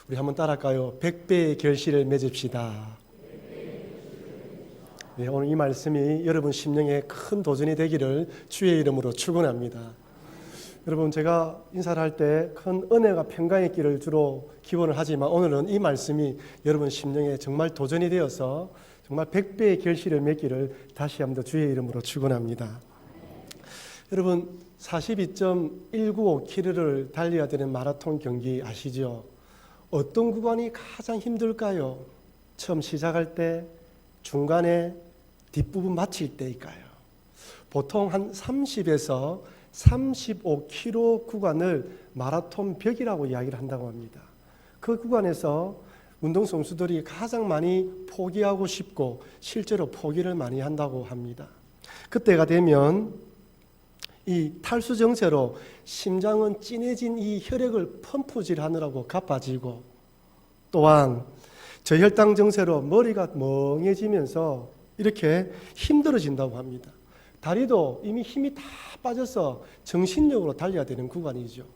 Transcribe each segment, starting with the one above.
우리 한번 따라할까요? 100배의 결실을 맺읍시다. 네, 오늘 이 말씀이 여러분 심령에 큰 도전이 되기를 주의 이름으로 축원합니다. 여러분, 제가 인사를 할 때 큰 은혜가 평강의 길을 주로 기원을 하지만 오늘은 이 말씀이 여러분 심령에 정말 도전이 되어서 정말 100배의 결실을 맺기를 다시 한번 더 주의 이름으로 축원합니다. 여러분, 42.195km를 달려야 되는 마라톤 경기 아시죠? 어떤 구간이 가장 힘들까요? 처음 시작할 때, 중간에, 뒷부분 마칠 때일까요? 보통 한 30에서 35km 구간을 마라톤 벽이라고 이야기를 한다고 합니다. 그 구간에서 운동선수들이 가장 많이 포기하고 싶고 실제로 포기를 많이 한다고 합니다. 그때가 되면 이 탈수 증세로 심장은 진해진 이 혈액을 펌프질 하느라고 가빠지고, 또한 저혈당 증세로 머리가 멍해지면서 이렇게 힘들어진다고 합니다. 다리도 이미 힘이 다 빠져서 정신력으로 달려야 되는 구간이죠.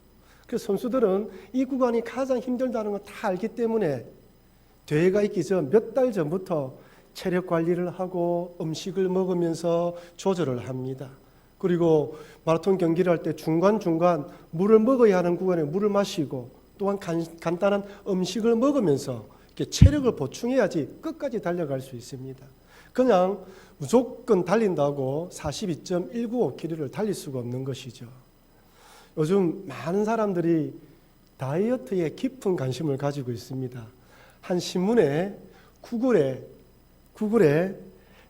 그래서 선수들은 이 구간이 가장 힘들다는 걸 다 알기 때문에 대회가 있기 전 몇 달 전부터 체력 관리를 하고 음식을 먹으면서 조절을 합니다. 그리고 마라톤 경기를 할 때 중간중간 물을 먹어야 하는 구간에 물을 마시고, 또한 간단한 음식을 먹으면서 이렇게 체력을 보충해야지 끝까지 달려갈 수 있습니다. 그냥 무조건 달린다고 42.195km를 달릴 수가 없는 것이죠. 요즘 많은 사람들이 다이어트에 깊은 관심을 가지고 있습니다. 한 신문에 구글에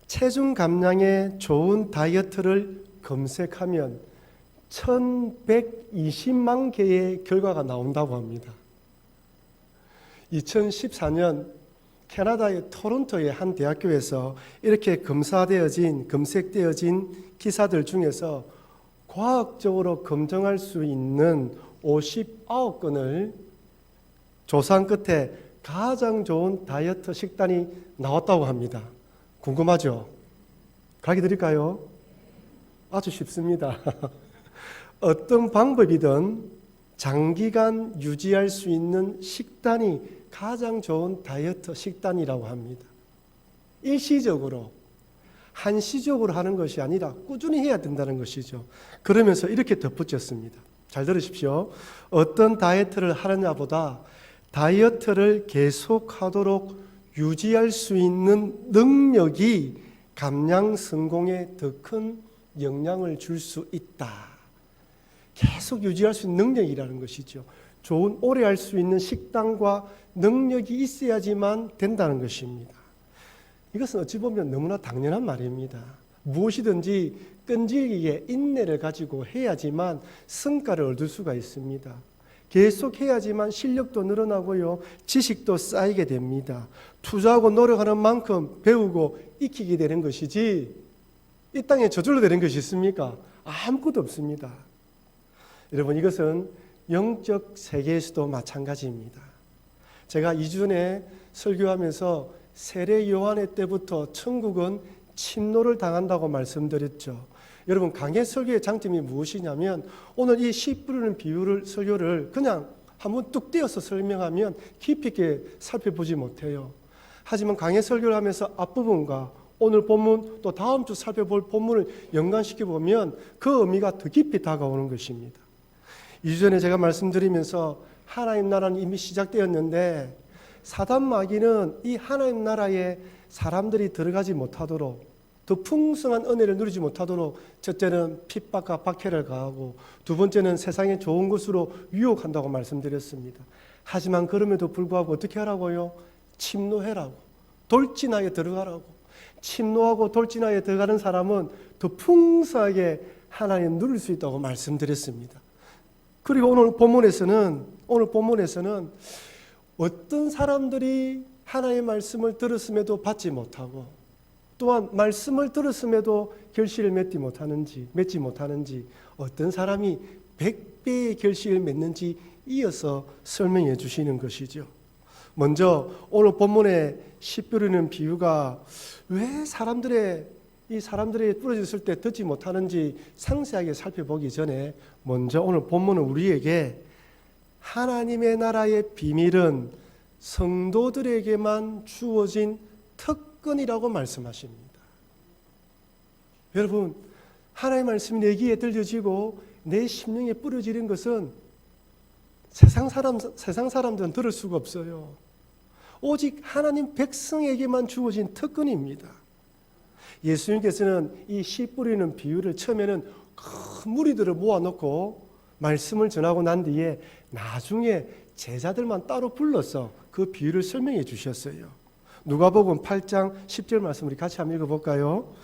체중 감량에 좋은 다이어트를 검색하면 1120만 개의 결과가 나온다고 합니다. 2014년 캐나다의 토론토의 한 대학교에서 이렇게 검색되어진 기사들 중에서 과학적으로 검증할 수 있는 59건을 조사한 끝에 가장 좋은 다이어트 식단이 나왔다고 합니다. 궁금하죠? 가르쳐 드릴까요? 아주 쉽습니다. 어떤 방법이든 장기간 유지할 수 있는 식단이 가장 좋은 다이어트 식단이라고 합니다. 일시적으로, 한시적으로 하는 것이 아니라 꾸준히 해야 된다는 것이죠. 그러면서 이렇게 덧붙였습니다. 잘 들으십시오. 어떤 다이어트를 하느냐보다 다이어트를 계속하도록 유지할 수 있는 능력이 감량 성공에 더 큰 영향을 줄 수 있다. 계속 유지할 수 있는 능력이라는 것이죠. 좋은 오래 할 수 있는 식단과 능력이 있어야지만 된다는 것입니다. 이것은 어찌 보면 너무나 당연한 말입니다. 무엇이든지 끈질기게 인내를 가지고 해야지만 성과를 얻을 수가 있습니다. 계속 해야지만 실력도 늘어나고요, 지식도 쌓이게 됩니다. 투자하고 노력하는 만큼 배우고 익히게 되는 것이지, 이 땅에 저절로 되는 것이 있습니까? 아무것도 없습니다. 여러분, 이것은 영적 세계에서도 마찬가지입니다. 제가 2주 전에 설교하면서 세례 요한의 때부터 천국은 침노를 당한다고 말씀드렸죠. 여러분, 강해 설교의 장점이 무엇이냐면, 오늘 이 씨 뿌리는 설교를 그냥 한번 뚝 떼어서 설명하면 깊이 있게 살펴보지 못해요. 하지만 강해 설교를 하면서 앞부분과 오늘 본문, 또 다음 주 살펴볼 본문을 연관시켜 보면 그 의미가 더 깊이 다가오는 것입니다. 2주 전에 제가 말씀드리면서 하나님 나라는 이미 시작되었는데, 사단 마귀는 이 하나님 나라에 사람들이 들어가지 못하도록, 더 풍성한 은혜를 누리지 못하도록 첫째는 핍박과 박해를 가하고, 두 번째는 세상의 좋은 것으로 유혹한다고 말씀드렸습니다. 하지만 그럼에도 불구하고 어떻게 하라고요? 침노해라고, 돌진하게 들어가라고. 침노하고 돌진하게 들어가는 사람은 더 풍성하게 하나님 누릴 수 있다고 말씀드렸습니다. 그리고 오늘 본문에서는 어떤 사람들이 하나님의 말씀을 들었음에도 받지 못하고, 또한 말씀을 들었음에도 결실을 맺지 못하는지, 어떤 사람이 100배의 결실을 맺는지 이어서 설명해 주시는 것이죠. 먼저 오늘 본문에 씨 뿌리는 비유가 왜 사람들이 뿌려졌을 때 듣지 못하는지 상세하게 살펴보기 전에, 먼저 오늘 본문은 우리에게 하나님의 나라의 비밀은 성도들에게만 주어진 특권이라고 말씀하십니다. 여러분, 하나님의 말씀이 내 귀에 들려지고 내 심령에 뿌려지는 것은 세상 사람들은 들을 수가 없어요. 오직 하나님 백성에게만 주어진 특권입니다. 예수님께서는 이 씨 뿌리는 비유를 처음에는 큰 무리들을 모아놓고 말씀을 전하고 난 뒤에 나중에 제자들만 따로 불러서 그 비유를 설명해 주셨어요. 누가복음 8장 10절 말씀 우리 같이 한번 읽어볼까요?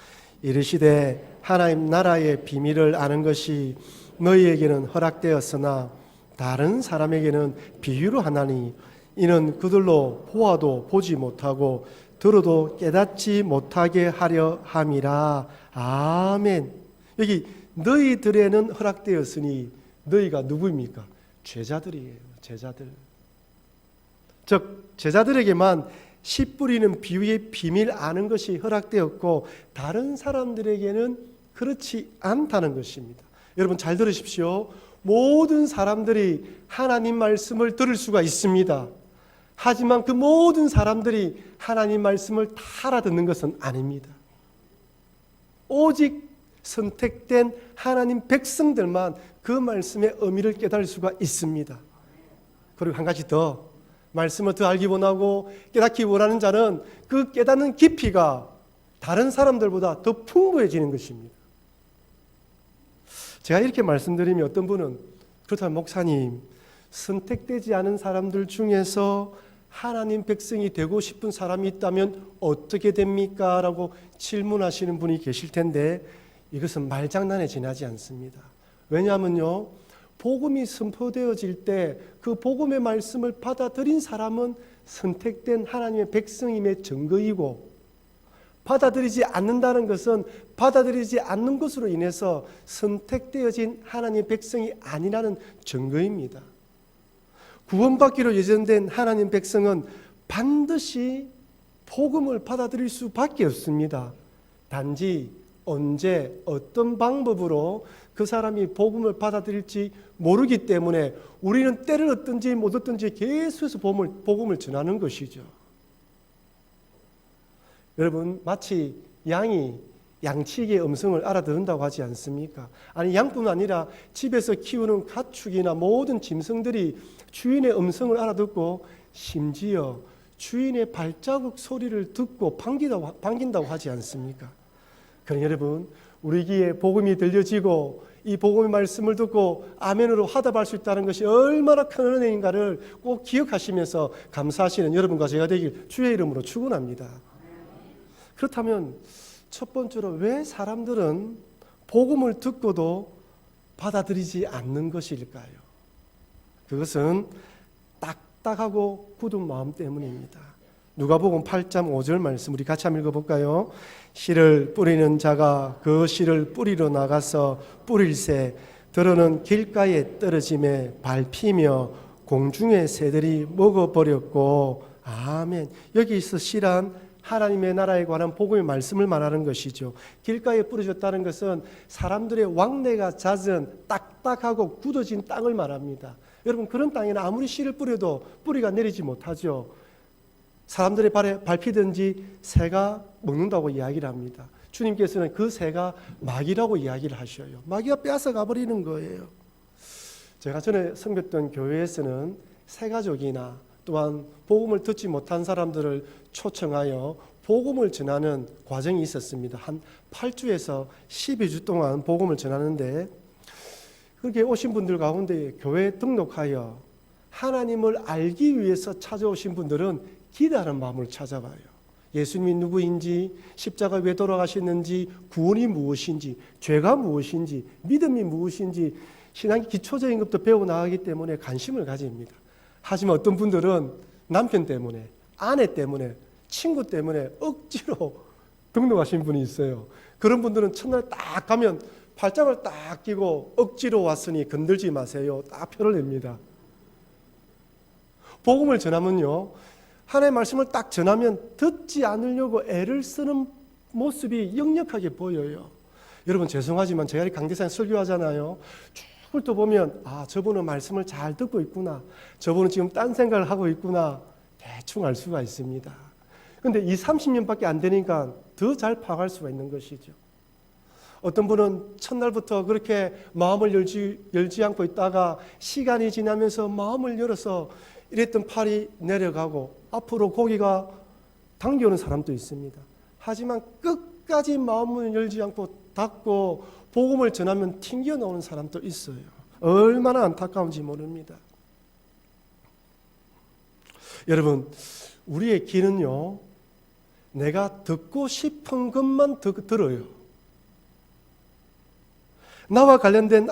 이르시되 하나님 나라의 비밀을 아는 것이 너희에게는 허락되었으나 다른 사람에게는 비유로 하나니 이는 그들로 보아도 보지 못하고 들어도 깨닫지 못하게 하려 함이라. 아멘. 여기 너희들에는 허락되었으니 너희가 누구입니까? 제자들이에요. 제자들. 즉 제자들에게만 씨 뿌리는 비유의 비밀 아는 것이 허락되었고 다른 사람들에게는 그렇지 않다는 것입니다. 여러분 잘 들으십시오. 모든 사람들이 하나님 말씀을 들을 수가 있습니다. 하지만 그 모든 사람들이 하나님 말씀을 다 알아듣는 것은 아닙니다. 오직 선택된 하나님 백성들만 그 말씀의 의미를 깨달을 수가 있습니다. 그리고 한 가지 더, 말씀을 더 알기 원하고 깨닫기 원하는 자는 그 깨닫는 깊이가 다른 사람들보다 더 풍부해지는 것입니다. 제가 이렇게 말씀드리면 어떤 분은 그렇다면 목사님, 선택되지 않은 사람들 중에서 하나님 백성이 되고 싶은 사람이 있다면 어떻게 됩니까? 라고 질문하시는 분이 계실 텐데 이것은 말장난에 지나지 않습니다. 왜냐하면요, 복음이 선포되어질 때 그 복음의 말씀을 받아들인 사람은 선택된 하나님의 백성임의 증거이고, 받아들이지 않는다는 것은 받아들이지 않는 것으로 인해서 선택되어진 하나님의 백성이 아니라는 증거입니다. 구원받기로 예정된 하나님 백성은 반드시 복음을 받아들일 수밖에 없습니다. 단지 언제 어떤 방법으로 그 사람이 복음을 받아들일지 모르기 때문에 우리는 때를 얻든지 못 얻든지 계속해서 복음을 전하는 것이죠. 여러분, 마치 양이 양치기의 음성을 알아듣는다고 하지 않습니까? 아니, 양뿐 아니라 집에서 키우는 가축이나 모든 짐승들이 주인의 음성을 알아듣고 심지어 주인의 발자국 소리를 듣고 반긴다고 하지 않습니까? 그러나 여러분, 우리 귀에 복음이 들려지고 이 복음의 말씀을 듣고 아멘으로 화답할 수 있다는 것이 얼마나 큰 은혜인가를 꼭 기억하시면서 감사하시는 여러분과 제가 되길 주의 이름으로 축원합니다. 그렇다면 첫 번째로 왜 사람들은 복음을 듣고도 받아들이지 않는 것일까요? 그것은 딱딱하고 굳은 마음 때문입니다. 누가복음 8장 5절 말씀 우리 같이 한번 읽어볼까요? 씨를 뿌리는 자가 그 씨를 뿌리러 나가서 뿌릴새 들어는 길가에 떨어짐에 밟히며 공중의 새들이 먹어버렸고. 아멘. 여기서 씨란 하나님의 나라에 관한 복음의 말씀을 말하는 것이죠. 길가에 뿌려졌다는 것은 사람들의 왕래가 잦은 딱딱하고 굳어진 땅을 말합니다. 여러분, 그런 땅에는 아무리 씨를 뿌려도 뿌리가 내리지 못하죠. 사람들의 발에 밟히든지 새가 먹는다고 이야기를 합니다. 주님께서는 그 새가 마귀라고 이야기를 하셔요. 마귀가 빼앗아 가버리는 거예요. 제가 전에 섬겼던 교회에서는 새가족이나 또한 복음을 듣지 못한 사람들을 초청하여 복음을 전하는 과정이 있었습니다. 한 8주에서 12주 동안 복음을 전하는데, 그렇게 오신 분들 가운데 교회에 등록하여 하나님을 알기 위해서 찾아오신 분들은 기대하는 마음을 찾아봐요. 예수님이 누구인지, 십자가 왜 돌아가셨는지, 구원이 무엇인지, 죄가 무엇인지, 믿음이 무엇인지 신앙의 기초적인 것부터 배워나가기 때문에 관심을 가집니다. 하지만 어떤 분들은 남편 때문에, 아내 때문에, 친구 때문에 억지로 등록하신 분이 있어요. 그런 분들은 첫날 딱 가면 팔짱을 딱 끼고 억지로 왔으니 건들지 마세요. 딱 표를 냅니다. 복음을 전하면요, 하나님의 말씀을 딱 전하면 듣지 않으려고 애를 쓰는 모습이 역력하게 보여요. 여러분, 죄송하지만 제가 강대상에 설교하잖아요. 쭉 훑어보면 저분은 말씀을 잘 듣고 있구나, 저분은 지금 딴 생각을 하고 있구나, 대충 알 수가 있습니다. 그런데 30년밖에 안 되니까 더 잘 파악할 수가 있는 것이죠. 어떤 분은 첫날부터 그렇게 마음을 열지 않고 있다가 시간이 지나면서 마음을 열어서 이랬던 팔이 내려가고 앞으로 고개가 당겨오는 사람도 있습니다. 하지만 끝까지 마음을 열지 않고 닫고 복음을 전하면 튕겨 나오는 사람도 있어요. 얼마나 안타까운지 모릅니다. 여러분, 우리의 귀는요, 내가 듣고 싶은 것만 들어요. 나와 관련된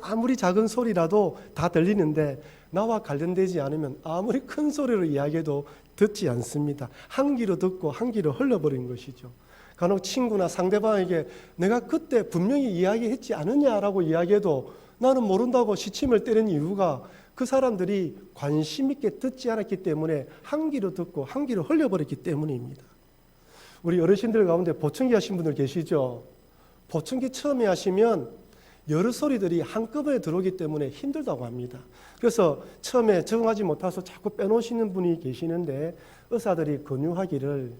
아무리 작은 소리라도 다 들리는데 나와 관련되지 않으면 아무리 큰 소리로 이야기해도 듣지 않습니다. 한 귀로 듣고 한 귀로 흘러버린 것이죠. 간혹 친구나 상대방에게 내가 그때 분명히 이야기했지 않느냐라고 이야기해도 나는 모른다고 시침을 때리는 이유가 그 사람들이 관심 있게 듣지 않았기 때문에 한 귀로 듣고 한 귀로 흘려버렸기 때문입니다. 우리 어르신들 가운데 보청기 하신 분들 계시죠? 보청기 처음에 하시면 여러 소리들이 한꺼번에 들어오기 때문에 힘들다고 합니다. 그래서 처음에 적응하지 못해서 자꾸 빼놓으시는 분이 계시는데 의사들이 권유하기를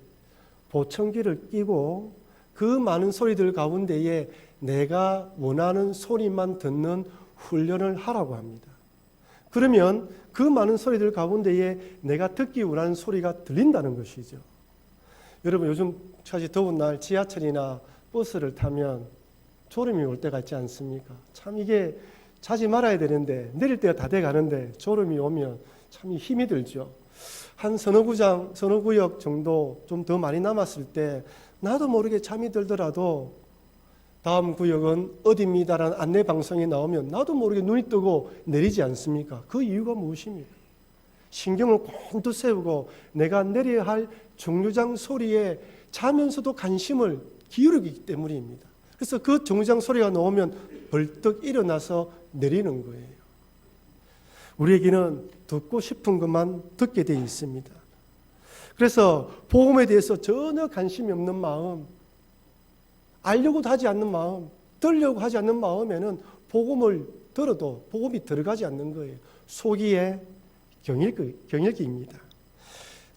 보청기를 끼고 그 많은 소리들 가운데에 내가 원하는 소리만 듣는 훈련을 하라고 합니다. 그러면 그 많은 소리들 가운데에 내가 듣기 원하는 소리가 들린다는 것이죠. 여러분, 요즘 사실 더운 날 지하철이나 버스를 타면 졸음이 올 때가 있지 않습니까? 참 이게 자지 말아야 되는데 내릴 때가 다 돼 가는데 졸음이 오면 참 힘이 들죠. 한 서너 구역 정도 좀 더 많이 남았을 때 나도 모르게 잠이 들더라도 다음 구역은 어디입니다라는 안내 방송이 나오면 나도 모르게 눈이 뜨고 내리지 않습니까? 그 이유가 무엇입니까? 신경을 곤두 세우고 내가 내려야 할 정류장 소리에 자면서도 관심을 기울이기 때문입니다. 그래서 그 정류장 소리가 나오면 벌떡 일어나서 내리는 거예요. 우리에게는 듣고 싶은 것만 듣게 되어 있습니다. 그래서 복음에 대해서 전혀 관심이 없는 마음, 알려고도 하지 않는 마음, 들으려고 하지 않는 마음에는 복음을 들어도 복음이 들어가지 않는 거예요. 속이의 경일기입니다.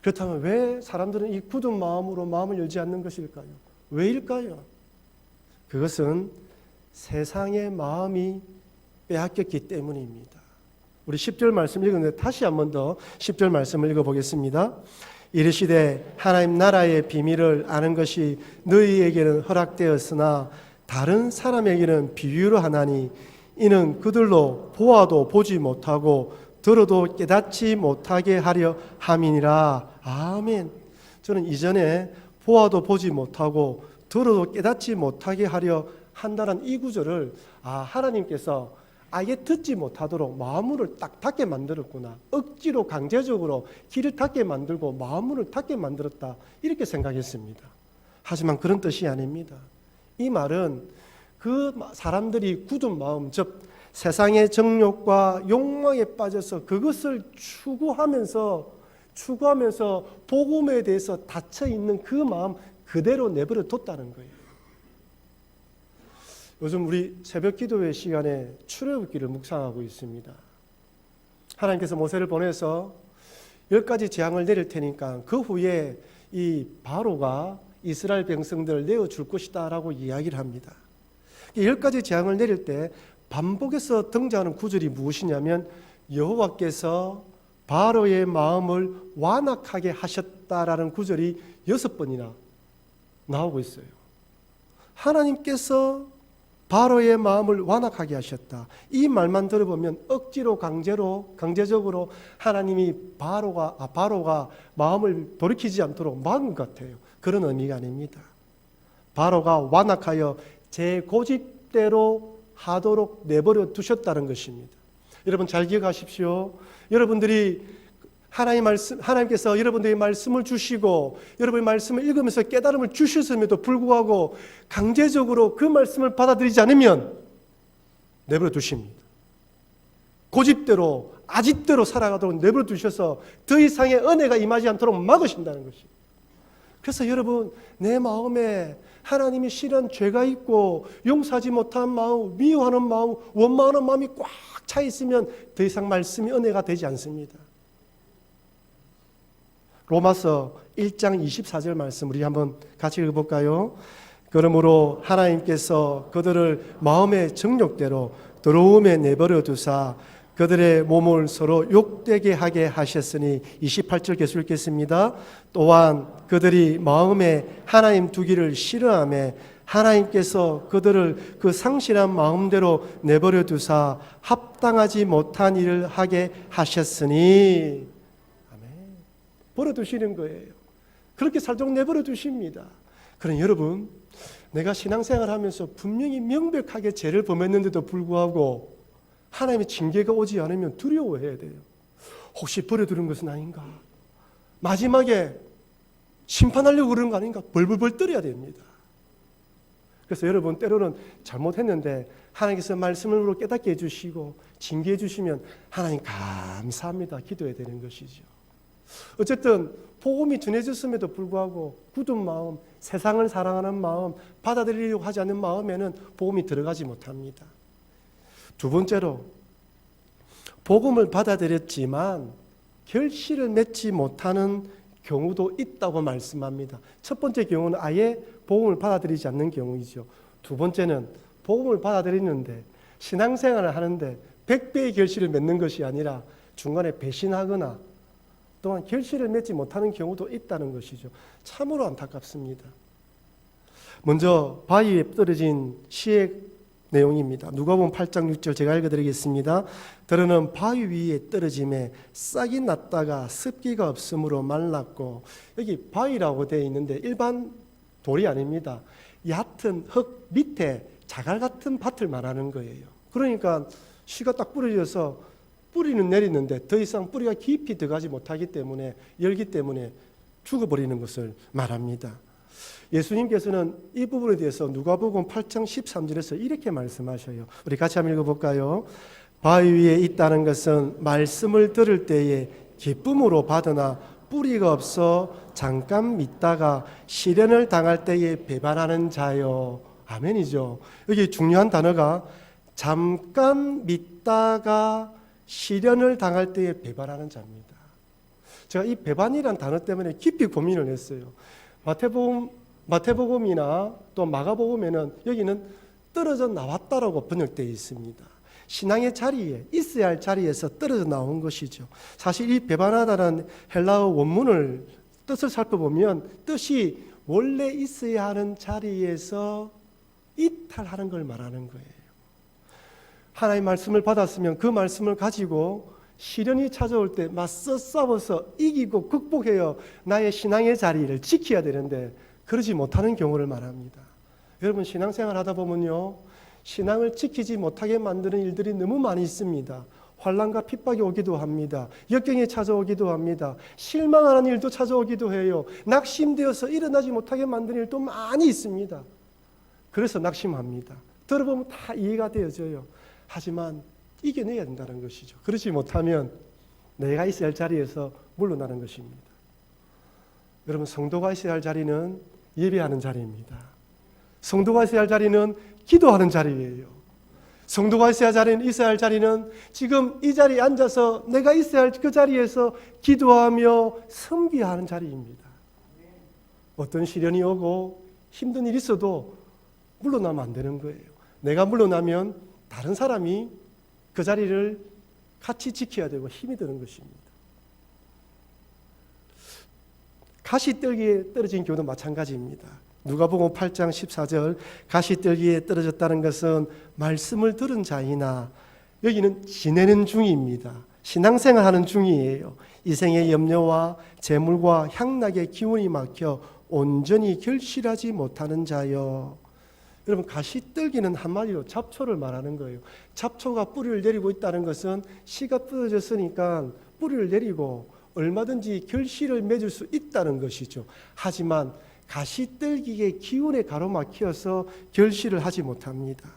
그렇다면 왜 사람들은 이 굳은 마음으로 마음을 열지 않는 것일까요? 왜일까요? 그것은 세상의 마음이 빼앗겼기 때문입니다. 우리 10절 말씀 읽었는데 다시 한 번 더 10절 말씀을 읽어보겠습니다. 이르시되 하나님 나라의 비밀을 아는 것이 너희에게는 허락되었으나 다른 사람에게는 비유로 하나니 이는 그들로 보아도 보지 못하고 들어도 깨닫지 못하게 하려 함이니라. 아멘. 저는 이전에 보아도 보지 못하고 들어도 깨닫지 못하게 하려 한다는 이 구절을 하나님께서 아예 듣지 못하도록 마음문을 딱 닫게 만들었구나. 억지로 강제적으로 귀를 닫게 만들고 마음문을 닫게 만들었다. 이렇게 생각했습니다. 하지만 그런 뜻이 아닙니다. 이 말은 그 사람들이 굳은 마음, 즉 세상의 정욕과 욕망에 빠져서 그것을 추구하면서 복음에 대해서 닫혀있는 그 마음 그대로 내버려 뒀다는 거예요. 요즘 우리 새벽 기도회 시간에 출애굽기를 묵상하고 있습니다. 하나님께서 모세를 보내서 10가지 재앙을 내릴 테니까 그 후에 이 바로가 이스라엘 백성들을 내어줄 것이다 라고 이야기를 합니다. 10가지 재앙을 내릴 때 반복해서 등장하는 구절이 무엇이냐면 여호와께서 바로의 마음을 완악하게 하셨다라는 구절이 6번이나 나오고 있어요. 하나님께서 바로의 마음을 완악하게 하셨다. 이 말만 들어보면 억지로 강제적으로 하나님이 바로가 마음을 돌이키지 않도록 막은 것 같아요. 그런 의미가 아닙니다. 바로가 완악하여 제 고집대로 하도록 내버려 두셨다는 것입니다. 여러분 잘 기억하십시오. 여러분들이 하나님께서 여러분들에게 말씀을 주시고 여러분의 말씀을 읽으면서 깨달음을 주셨음에도 불구하고 강제적으로 그 말씀을 받아들이지 않으면 내버려 두십니다. 고집대로 아집대로 살아가도록 내버려 두셔서 더 이상의 은혜가 임하지 않도록 막으신다는 것입니다. 그래서 여러분 내 마음에 하나님이 싫은 죄가 있고 용서하지 못한 마음, 미워하는 마음, 원망하는 마음이 꽉 차 있으면 더 이상 말씀이 은혜가 되지 않습니다. 로마서 1장 24절 말씀 우리 한번 같이 읽어볼까요? 그러므로 하나님께서 그들을 마음의 정욕대로 더러움에 내버려 두사 그들의 몸을 서로 욕되게 하게 하셨으니 28절 계속 읽겠습니다. 또한 그들이 마음에 하나님 두기를 싫어하며 하나님께서 그들을 그 상실한 마음대로 내버려 두사 합당하지 못한 일을 하게 하셨으니 아멘. 버려두시는 거예요. 그렇게 살도록 내버려 두십니다. 그럼 여러분, 내가 신앙생활 하면서 분명히 명백하게 죄를 범했는데도 불구하고 하나님의 징계가 오지 않으면 두려워해야 돼요. 혹시 버려두는 것은 아닌가? 마지막에 심판하려고 그러는 거 아닌가? 벌벌벌 떨어야 됩니다. 그래서 여러분, 때로는 잘못했는데 하나님께서 말씀으로 깨닫게 해주시고 징계해 주시면 하나님 감사합니다 기도해야 되는 것이죠. 어쨌든 복음이 전해졌음에도 불구하고 굳은 마음, 세상을 사랑하는 마음, 받아들이려고 하지 않는 마음에는 복음이 들어가지 못합니다. 두 번째로, 복음을 받아들였지만 결실을 맺지 못하는 경우도 있다고 말씀합니다. 첫 번째 경우는 아예 복음을 받아들이지 않는 경우이죠. 두 번째는 복음을 받아들이는데 신앙생활을 하는데 100배의 결실을 맺는 것이 아니라 중간에 배신하거나 또한 결실을 맺지 못하는 경우도 있다는 것이죠. 참으로 안타깝습니다. 먼저 바위에 떨어진 시의 내용입니다. 누가복음 8장 6절 제가 읽어드리겠습니다. 들으는 바위 위에 떨어짐에 싹이 났다가 습기가 없으므로 말랐고, 여기 바위라고 되어 있는데 일반 돌이 아닙니다. 얕은 흙 밑에 자갈 같은 밭을 말하는 거예요. 그러니까 씨가 딱 뿌려져서 뿌리는 내리는데 더 이상 뿌리가 깊이 들어가지 못하기 때문에, 열기 때문에 죽어버리는 것을 말합니다. 예수님께서는 이 부분에 대해서 누가복음 8장 13절에서 이렇게 말씀하셔요. 우리 같이 한번 읽어볼까요? 바위 위에 있다는 것은 말씀을 들을 때에 기쁨으로 받으나 뿌리가 없어 잠깐 믿다가 시련을 당할 때에 배반하는 자요. 아멘이죠. 여기 중요한 단어가 잠깐 믿다가 시련을 당할 때에 배반하는 자입니다. 제가 이 배반이라는 단어 때문에 깊이 고민을 했어요. 마태복음이나 또 마가복음에는 여기는 떨어져 나왔다라고 번역되어 있습니다. 신앙의 자리에, 있어야 할 자리에서 떨어져 나온 것이죠. 사실 이 배반하다는 헬라어 원문을 뜻을 살펴보면 뜻이 원래 있어야 하는 자리에서 이탈하는 걸 말하는 거예요. 하나님의 말씀을 받았으면 그 말씀을 가지고 시련이 찾아올 때 맞서 싸워서 이기고 극복해야 나의 신앙의 자리를 지켜야 되는데 그러지 못하는 경우를 말합니다. 여러분, 신앙생활 하다 보면요, 신앙을 지키지 못하게 만드는 일들이 너무 많이 있습니다. 환난과 핍박이 오기도 합니다. 역경이 찾아오기도 합니다. 실망하는 일도 찾아오기도 해요. 낙심되어서 일어나지 못하게 만드는 일도 많이 있습니다. 그래서 낙심합니다. 들어보면 다 이해가 되어져요. 하지만 이겨내야 된다는 것이죠. 그렇지 못하면 내가 있어야 할 자리에서 물러나는 것입니다. 여러분, 성도가 있어야 할 자리는 예배하는 자리입니다. 성도가 있어야 할 자리는 기도하는 자리예요. 성도가 있어야 할 자리는 지금 이 자리에 앉아서 내가 있어야 할 그 자리에서 기도하며 섬기하는 자리입니다. 어떤 시련이 오고 힘든 일이 있어도 물러나면 안 되는 거예요. 내가 물러나면 다른 사람이 그 자리를 같이 지켜야 되고 힘이 드는 것입니다. 가시떨기에 떨어진 경우도 마찬가지입니다. 누가복음 8장 14절, 가시떨기에 떨어졌다는 것은 말씀을 들은 자이나, 여기는 지내는 중입니다. 신앙생활하는 중이에요. 이생의 염려와 재물과 향락의 기운이 막혀 온전히 결실하지 못하는 자여. 여러분, 가시떨기는 한마디로 잡초를 말하는 거예요. 잡초가 뿌리를 내리고 있다는 것은 씨가 뿌려졌으니까 뿌리를 내리고 얼마든지 결실을 맺을 수 있다는 것이죠. 하지만 가시떨기의 기운에 가로막혀서 결실을 하지 못합니다.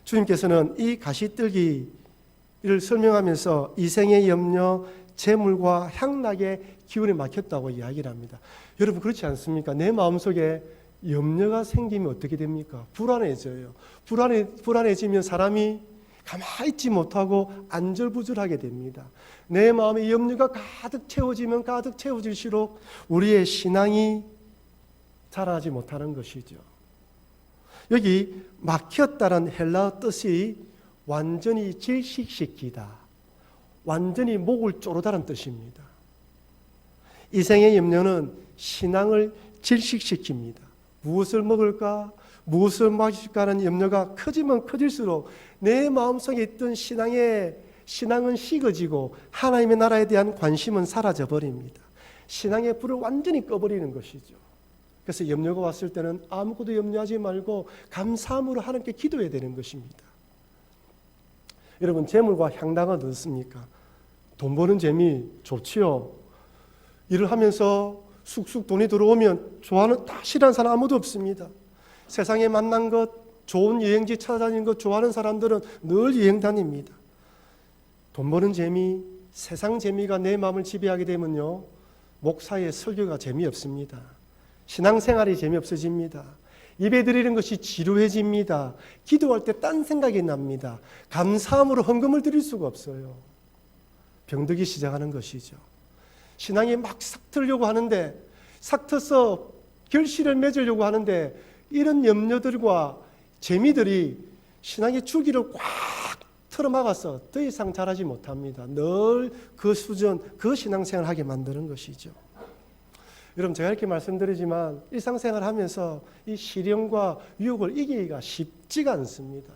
주님께서는 이 가시떨기를 설명하면서 이생의 염려, 재물과 향락의 기운에 막혔다고 이야기를 합니다. 여러분, 그렇지 않습니까? 내 마음속에 염려가 생기면 어떻게 됩니까? 불안해져요. 불안해지면 사람이 가만히 있지 못하고 안절부절하게 됩니다. 내 마음에 염려가 가득 채워지면 가득 채워질수록 우리의 신앙이 자라지 못하는 것이죠. 여기 막혔다는 헬라어 뜻이 완전히 질식시키다, 완전히 목을 조르다는 뜻입니다. 이생의 염려는 신앙을 질식시킵니다. 무엇을 먹을까, 무엇을 마실까 하는 염려가 커지면 커질수록 내 마음속에 있던 신앙은 식어지고 하나님의 나라에 대한 관심은 사라져 버립니다. 신앙의 불을 완전히 꺼버리는 것이죠. 그래서 염려가 왔을 때는 아무것도 염려하지 말고 감사함으로 하나님께 기도해야 되는 것입니다. 여러분, 재물과 향락은 어떻습니까? 돈 버는 재미 좋지요. 일을 하면서 쑥쑥 돈이 들어오면 싫어하는 사람 아무도 없습니다. 세상에 만난 것, 좋은 여행지 찾아다니는 것 좋아하는 사람들은 늘 여행 다닙니다. 돈 버는 재미, 세상 재미가 내 마음을 지배하게 되면요, 목사의 설교가 재미없습니다. 신앙생활이 재미없어집니다. 예배 드리는 것이 지루해집니다. 기도할 때 딴 생각이 납니다. 감사함으로 헌금을 드릴 수가 없어요. 병들기 시작하는 것이죠. 신앙이 막 삭트려고 하는데, 삭트서 결실을 맺으려고 하는데, 이런 염려들과 재미들이 신앙의 줄기를 꽉 틀어막아서 더 이상 자라지 못합니다. 늘 그 수준, 그 신앙생활을 하게 만드는 것이죠. 여러분, 제가 이렇게 말씀드리지만 일상생활 하면서 이 시련과 유혹을 이기기가 쉽지가 않습니다.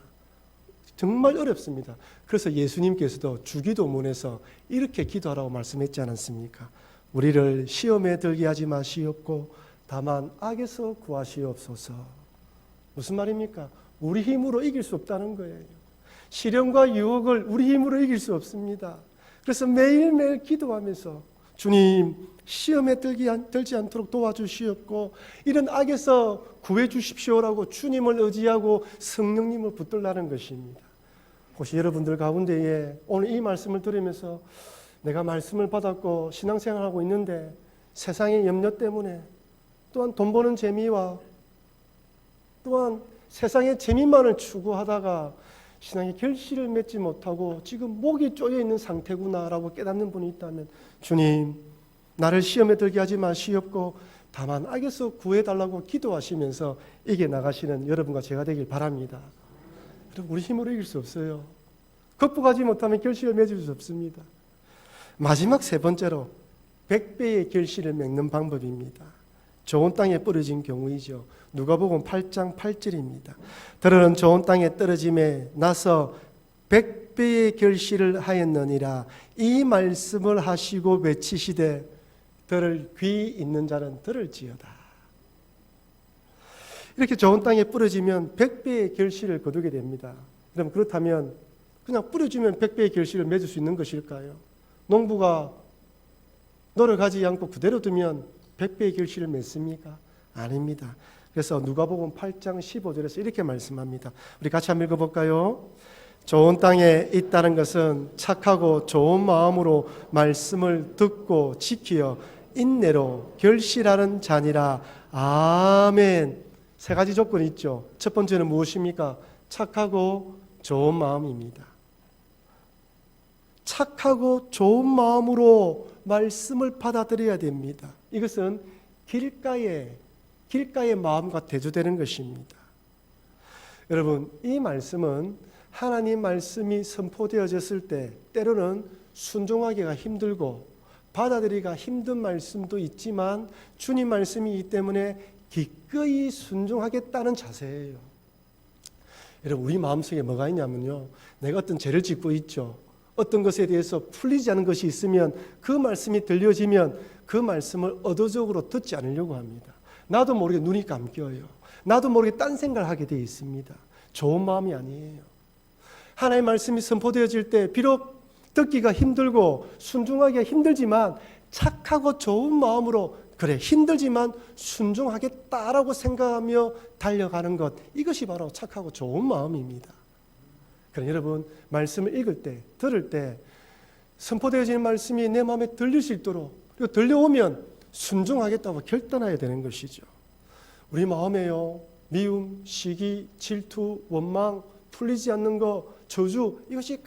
정말 어렵습니다. 그래서 예수님께서도 주기도문에서 이렇게 기도하라고 말씀했지 않았습니까? 우리를 시험에 들게 하지 마시옵고 다만 악에서 구하시옵소서. 무슨 말입니까? 우리 힘으로 이길 수 없다는 거예요. 시련과 유혹을 우리 힘으로 이길 수 없습니다. 그래서 매일매일 기도하면서 주님, 시험에 들지 않도록 도와주시옵고 이런 악에서 구해 주십시오라고 주님을 의지하고 성령님을 붙들라는 것입니다. 혹시 여러분들 가운데에 오늘 이 말씀을 들으면서 내가 말씀을 받았고 신앙생활하고 있는데 세상의 염려 때문에 또한 돈 버는 재미와 또한 세상의 재미만을 추구하다가 신앙의 결실을 맺지 못하고 지금 목이 쪼여 있는 상태구나라고 깨닫는 분이 있다면 주님, 나를 시험에 들게 하지 마시옵고 다만 악에서 구해달라고 기도하시면서 이겨나가시는 여러분과 제가 되길 바랍니다. 여러분, 우리 힘으로 이길 수 없어요. 극복하지 못하면 결실을 맺을 수 없습니다. 마지막 세 번째로 100배의 결실을 맺는 방법입니다. 좋은 땅에 뿌려진 경우이죠. 누가복음 8장 8절입니다. 들으는 좋은 땅에 떨어짐에 나서 100배의 결실을 하였느니라. 이 말씀을 하시고 외치시되 들을 귀 있는 자는 들을지어다. 이렇게 좋은 땅에 뿌려지면 100배의 결실을 거두게 됩니다. 그럼 그렇다면 그냥 뿌려주면 100배의 결실을 맺을 수 있는 것일까요? 농부가 노력하지 않고 그대로 두면 100배의 결실을 맺습니까? 아닙니다. 그래서 누가복음 8장 15절에서 이렇게 말씀합니다. 우리 같이 한번 읽어볼까요? 좋은 땅에 있다는 것은 착하고 좋은 마음으로 말씀을 듣고 지키어 인내로 결실하는 자니라. 아멘. 세 가지 조건이 있죠. 첫 번째는 무엇입니까? 착하고 좋은 마음입니다. 착하고 좋은 마음으로 말씀을 받아들여야 됩니다. 이것은 길가의 마음과 대조되는 것입니다. 여러분, 이 말씀은 하나님 말씀이 선포되어졌을 때 때로는 순종하기가 힘들고 받아들이기가 힘든 말씀도 있지만 주님 말씀이기 때문에 기꺼이 순종하겠다는 자세예요. 여러분, 우리 마음속에 뭐가 있냐면요, 내가 어떤 죄를 짓고 있죠. 어떤 것에 대해서 풀리지 않은 것이 있으면 그 말씀이 들려지면 그 말씀을 의도적으로 듣지 않으려고 합니다. 나도 모르게 눈이 감겨요. 나도 모르게 딴 생각을 하게 되어 있습니다. 좋은 마음이 아니에요. 하나님의 말씀이 선포되어질 때 비록 듣기가 힘들고 순종하기가 힘들지만 착하고 좋은 마음으로 그래 힘들지만 순종하겠다라고 생각하며 달려가는 것, 이것이 바로 착하고 좋은 마음입니다. 그럼 여러분, 말씀을 읽을 때, 들을 때 선포되어지는 말씀이 내 마음에 들릴 수 있도록, 그리고 들려오면 순종하겠다고 결단해야 되는 것이죠. 우리 마음에요, 미움, 시기, 질투, 원망, 풀리지 않는 거, 저주, 이것이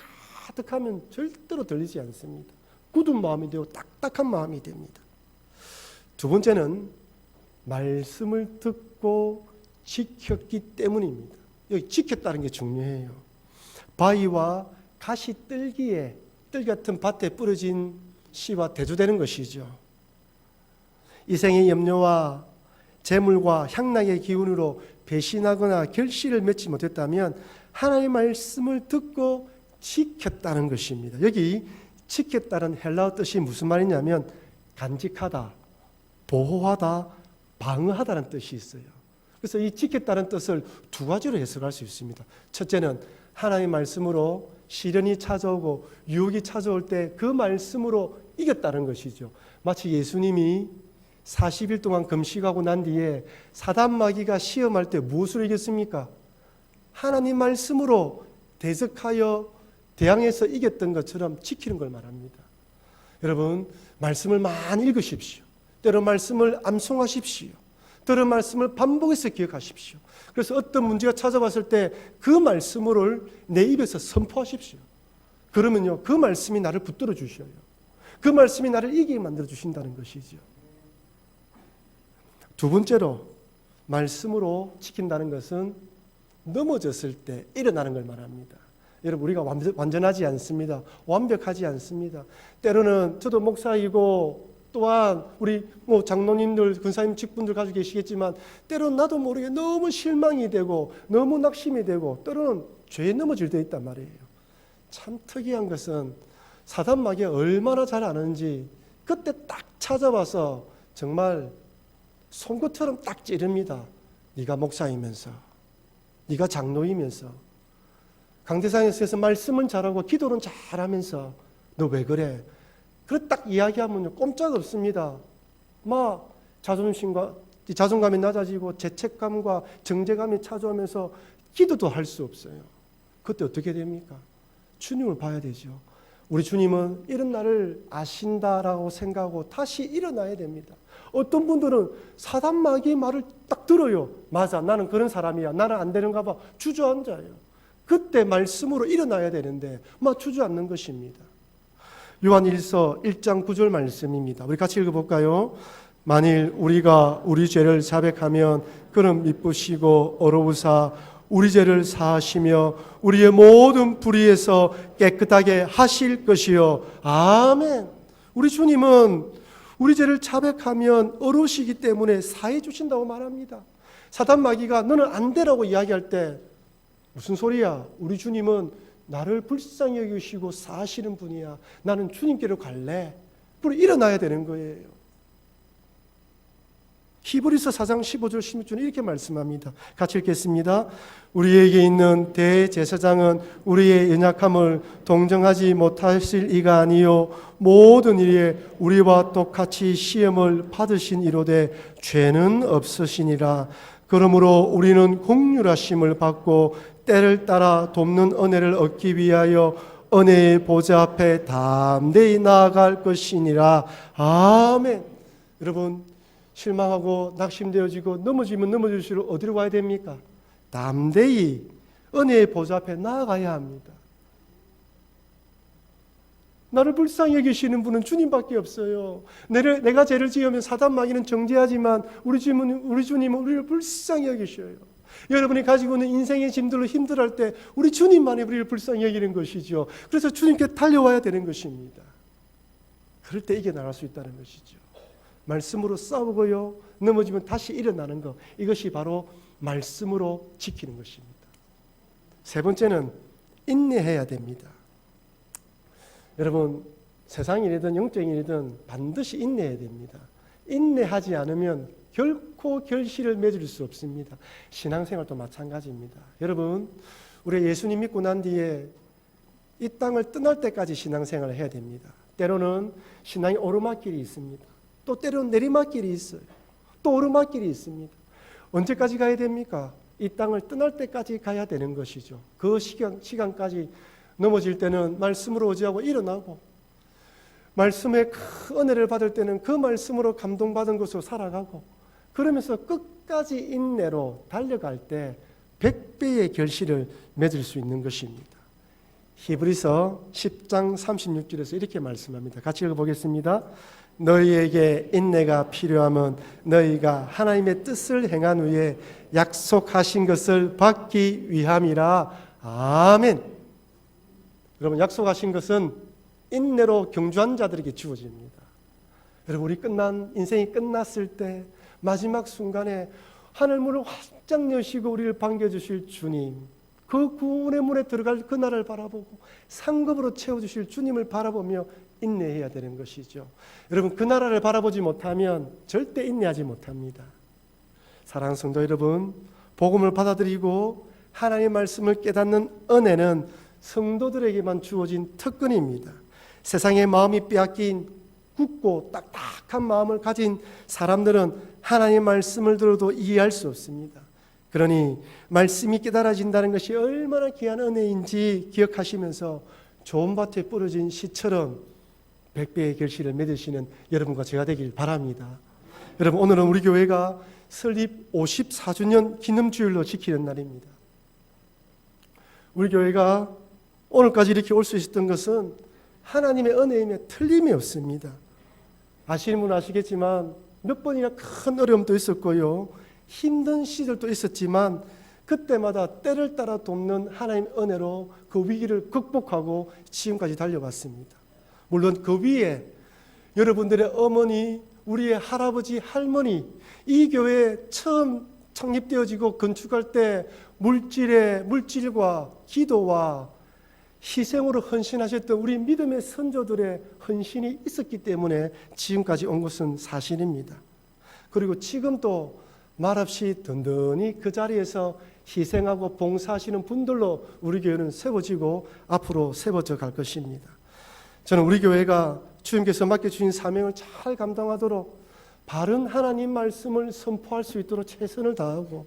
가득하면 절대로 들리지 않습니다. 굳은 마음이 되고 딱딱한 마음이 됩니다. 두 번째는 말씀을 듣고 지켰기 때문입니다. 여기 지켰다는 게 중요해요. 바위와 가시 뜰기에, 뜰 같은 밭에 뿌려진 씨와 대조되는 것이죠. 이생의 염려와 재물과 향락의 기운으로 배신하거나 결실을 맺지 못했다면 하나님의 말씀을 듣고 지켰다는 것입니다. 여기 지켰다는 헬라어 뜻이 무슨 말이냐면 간직하다, 보호하다, 방어하다는 뜻이 있어요. 그래서 이 지켰다는 뜻을 두 가지로 해석할 수 있습니다. 첫째는 하나님의 말씀으로 시련이 찾아오고 유혹이 찾아올 때 그 말씀으로 이겼다는 것이죠. 마치 예수님이 40일 동안 금식하고 난 뒤에 사단 마귀가 시험할 때 무엇으로 이겼습니까? 하나님 말씀으로 대적하여 대항해서 이겼던 것처럼 지키는 걸 말합니다. 여러분, 말씀을 많이 읽으십시오. 때로 말씀을 암송하십시오. 들은 말씀을 반복해서 기억하십시오. 그래서 어떤 문제가 찾아왔을 때 그 말씀을 내 입에서 선포하십시오. 그러면요, 그 말씀이 나를 붙들어 주셔요. 그 말씀이 나를 이기게 만들어 주신다는 것이죠. 두 번째로 말씀으로 지킨다는 것은 넘어졌을 때 일어나는 걸 말합니다. 여러분, 우리가 완전하지 않습니다. 완벽하지 않습니다. 때로는 저도 목사이고 또한 우리 장로님들, 근사님 직분들 가지고 계시겠지만 때로는 나도 모르게 너무 실망이 되고 너무 낙심이 되고 때로는 죄에 넘어질 때 있단 말이에요. 참 특이한 것은 사단 마귀가 얼마나 잘 아는지 그때 딱 찾아와서 정말 송곳처럼 딱 찌릅니다. 네가 목사이면서, 네가 장로이면서, 강대상에서 말씀은 잘하고 기도는 잘하면서 너 왜 그래? 그래 딱 이야기하면요 꼼짝 없습니다. 막 자존감이 낮아지고 죄책감과 정죄감이 찾아오면서 기도도 할 수 없어요. 그때 어떻게 됩니까? 주님을 봐야 되죠. 우리 주님은 이런 나를 아신다라고 생각하고 다시 일어나야 됩니다. 어떤 분들은 사단 마귀의 말을 딱 들어요. 맞아, 나는 그런 사람이야. 나는 안 되는가 봐. 주저앉아요. 그때 말씀으로 일어나야 되는데 막 주저앉는 것입니다. 요한 1서 1장 9절 말씀입니다. 우리 같이 읽어볼까요? 만일 우리가 우리 죄를 자백하면 그는 미쁘시고 어로우사 우리 죄를 사하시며 우리의 모든 불의에서 깨끗하게 하실 것이요. 아멘. 우리 주님은 우리 죄를 자백하면 어로우시기 때문에 사해 주신다고 말합니다. 사단 마귀가 너는 안 되라고 이야기할 때 무슨 소리야? 우리 주님은 나를 불쌍히 여기시고 사하시는 분이야. 나는 주님께로 갈래. 그리고 일어나야 되는 거예요. 히브리서 4장 15절 16절은 이렇게 말씀합니다. 같이 읽겠습니다. 우리에게 있는 대제사장은 우리의 연약함을 동정하지 못하실 이가 아니요 모든 일에 우리와 똑같이 시험을 받으신 이로되 죄는 없으시니라. 그러므로 우리는 긍휼하심을 받고 때를 따라 돕는 은혜를 얻기 위하여 은혜의 보좌 앞에 담대히 나아갈 것이니라. 아멘. 여러분, 실망하고 낙심되어지고 넘어지면 넘어질수록 어디로 가야 됩니까? 담대히 은혜의 보좌 앞에 나아가야 합니다. 나를 불쌍히 여기시는 분은 주님밖에 없어요. 내가 죄를 지으면 사단 마귀는 정죄하지만 우리 주님은 우리를 불쌍히 여기셔요. 여러분이 가지고 있는 인생의 짐들로 힘들어할 때 우리 주님만이 우리를 불쌍히 여기는 것이죠. 그래서 주님께 달려와야 되는 것입니다. 그럴 때 이겨나갈 수 있다는 것이죠. 말씀으로 싸우고요, 넘어지면 다시 일어나는 것, 이것이 바로 말씀으로 지키는 것입니다. 세 번째는 인내해야 됩니다. 여러분, 세상 일이든 영적인 일이든 반드시 인내해야 됩니다. 인내하지 않으면 결코 결실을 맺을 수 없습니다. 신앙생활도 마찬가지입니다. 여러분, 우리 예수님 믿고 난 뒤에 이 땅을 떠날 때까지 신앙생활을 해야 됩니다. 때로는 신앙의 오르막길이 있습니다. 또 때로는 내리막길이 있어요. 또 오르막길이 있습니다. 언제까지 가야 됩니까? 이 땅을 떠날 때까지 가야 되는 것이죠. 그 시간까지 넘어질 때는 말씀으로 의지하고 일어나고, 말씀의 큰 은혜를 받을 때는 그 말씀으로 감동받은 것으로 살아가고, 그러면서 끝까지 인내로 달려갈 때 100배의 결실을 맺을 수 있는 것입니다. 히브리서 10장 36절에서 이렇게 말씀합니다. 같이 읽어보겠습니다. 너희에게 인내가 필요하면 너희가 하나님의 뜻을 행한 후에 약속하신 것을 받기 위함이라. 아멘. 여러분, 약속하신 것은 인내로 경주한 자들에게 주어집니다. 여러분, 우리 인생이 끝났을 때 마지막 순간에 하늘문을 활짝 여시고 우리를 반겨주실 주님, 그 구원의 문에 들어갈 그날을 바라보고 상급으로 채워주실 주님을 바라보며 인내해야 되는 것이죠. 여러분, 그 나라를 바라보지 못하면 절대 인내하지 못합니다. 사랑하는 성도 여러분, 복음을 받아들이고 하나님의 말씀을 깨닫는 은혜는 성도들에게만 주어진 특권입니다. 세상의 마음이 빼앗긴 굳고 딱딱한 마음을 가진 사람들은 하나님의 말씀을 들어도 이해할 수 없습니다. 그러니 말씀이 깨달아진다는 것이 얼마나 귀한 은혜인지 기억하시면서 좋은 밭에 뿌려진 씨처럼 100배의 결실을 맺으시는 여러분과 제가 되길 바랍니다. 여러분, 오늘은 우리 교회가 설립 54주년 기념주일로 지키는 날입니다. 우리 교회가 오늘까지 이렇게 올 수 있었던 것은 하나님의 은혜임에 틀림이 없습니다. 아시는 분은 아시겠지만 몇 번이나 큰 어려움도 있었고요, 힘든 시절도 있었지만 그때마다 때를 따라 돕는 하나님의 은혜로 그 위기를 극복하고 지금까지 달려왔습니다. 물론 그 위에 여러분들의 어머니, 우리의 할아버지, 할머니, 이 교회에 처음 창립되어지고 건축할 때 물질과 기도와 희생으로 헌신하셨던 우리 믿음의 선조들의 헌신이 있었기 때문에 지금까지 온 것은 사실입니다. 그리고 지금도 말없이 든든히 그 자리에서 희생하고 봉사하시는 분들로 우리 교회는 세워지고 앞으로 세워져 갈 것입니다. 저는 우리 교회가 주님께서 맡겨주신 사명을 잘 감당하도록 바른 하나님 말씀을 선포할 수 있도록 최선을 다하고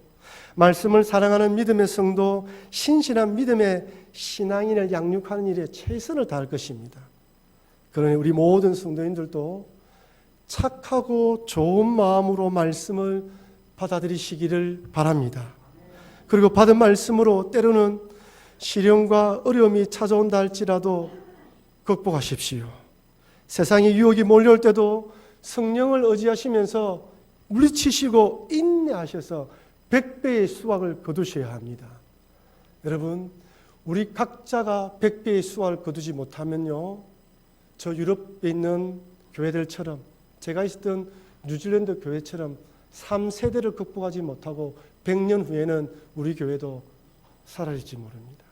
말씀을 사랑하는 믿음의 성도, 신실한 믿음의 신앙인을 양육하는 일에 최선을 다할 것입니다. 그러니 우리 모든 성도인들도 착하고 좋은 마음으로 말씀을 받아들이시기를 바랍니다. 그리고 받은 말씀으로 때로는 시련과 어려움이 찾아온다 할지라도 극복하십시오. 세상의 유혹이 몰려올 때도 성령을 의지하시면서 물리치시고 인내하셔서 100배의 수확을 거두셔야 합니다. 여러분, 우리 각자가 100배의 수확을 거두지 못하면요, 저 유럽에 있는 교회들처럼, 제가 있었던 뉴질랜드 교회처럼 3세대를 극복하지 못하고 100년 후에는 우리 교회도 사라질지 모릅니다.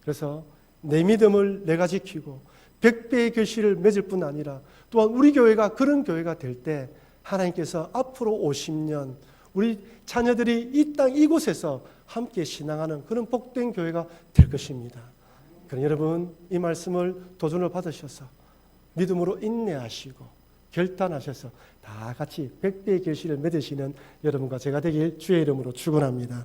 그래서 내 믿음을 내가 지키고 100배의 결실을 맺을 뿐 아니라 또한 우리 교회가 그런 교회가 될 때 하나님께서 앞으로 50년 우리 자녀들이 이 땅 이곳에서 함께 신앙하는 그런 복된 교회가 될 것입니다. 그럼 여러분, 이 말씀을 도전을 받으셔서 믿음으로 인내하시고 결단하셔서 다 같이 100배의 결실을 맺으시는 여러분과 제가 되길 주의 이름으로 축원합니다.